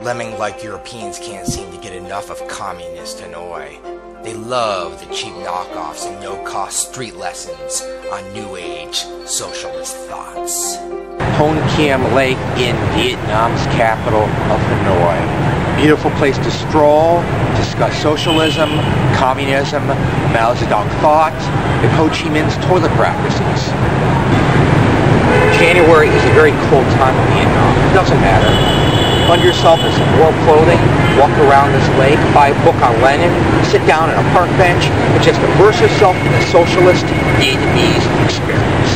Lemming-like Europeans can't seem to get enough of communist Hanoi. They love the cheap knockoffs and no-cost street lessons on New Age socialist thoughts. Hon Kiem Lake in Vietnam's capital of Hanoi. Beautiful place to stroll, discuss socialism, communism, Mao Zedong thought, and Ho Chi Minh's toilet practices. January is a very cold time in Vietnam. It doesn't matter. Find yourself in some warm clothing, walk around this lake, buy a book on Lenin, sit down on a park bench, and just immerse yourself in the socialist Vietnamese experience.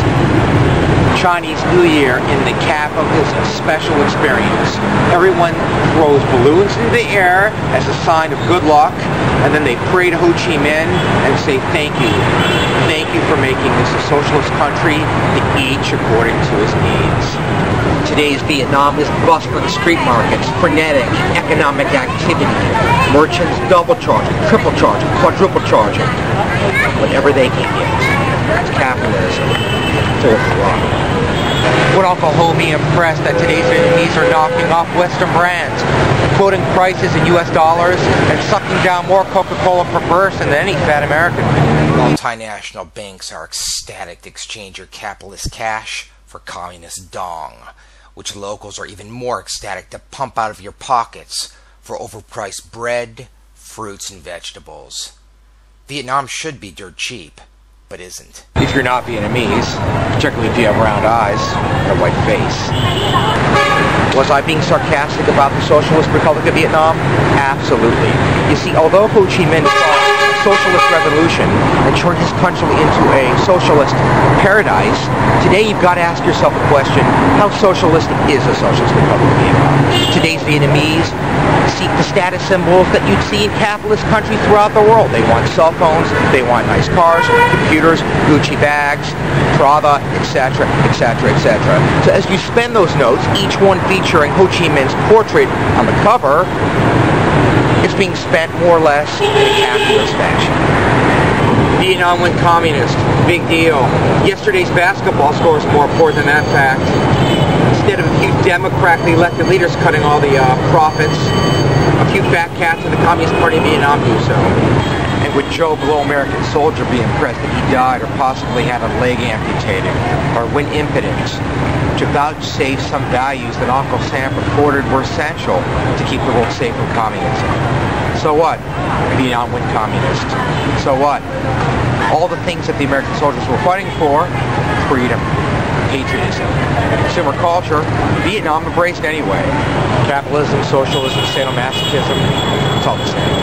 Chinese New Year in the capital is a special experience. Everyone throws balloons into the air as a sign of good luck, and then they pray to Ho Chi Minh and say thank you. Thank you for making this a socialist country to each according to his needs. Today's Vietnam is bustling street markets, frenetic economic activity. Merchants double charging, triple charging, quadruple charging. Whatever they can get. It's capitalism. Full throttle. Would Uncle Ho be impressed that today's Vietnamese are knocking off Western brands, quoting prices in US dollars, and sucking down more Coca-Cola per person than any fat American? Multinational banks are ecstatic to exchange your capitalist cash for communist dong, which locals are even more ecstatic to pump out of your pockets for overpriced bread, fruits, and vegetables. Vietnam should be dirt cheap, but isn't. If you're not Vietnamese, particularly if you have round eyes and a white face. Was I being sarcastic about the Socialist Republic of Vietnam? Absolutely. You see, although Ho Chi Minh saw a socialist revolution and turned his country into a socialist paradise, today you've got to ask yourself a question: how socialistic is the Socialist Republic of Vietnam? Today's Vietnamese seek the status symbols that you'd see in capitalist countries throughout the world. They want cell phones, they want nice cars, computers, Gucci bags, Prada, etc., etc., etc. So as you spend those notes, each one featuring Ho Chi Minh's portrait on the cover, it's being spent more or less in a capitalist fashion. Vietnam went communist. Big deal. Yesterday's basketball score is more important than that fact. Instead of a few democratically elected leaders cutting all the profits, a few fat cats in the Communist Party of Vietnam do so. And would Joe Blow American Soldier be impressed that he died or possibly had a leg amputated? Or when impotent, to vouchsafe some values that Uncle Sam reported were essential to keep the world safe from communism? So what? Vietnam went communist. So what? All the things that the American soldiers were fighting for: freedom, patriotism, consumer culture, Vietnam embraced anyway. Capitalism, socialism, sadomasochism, it's all the same.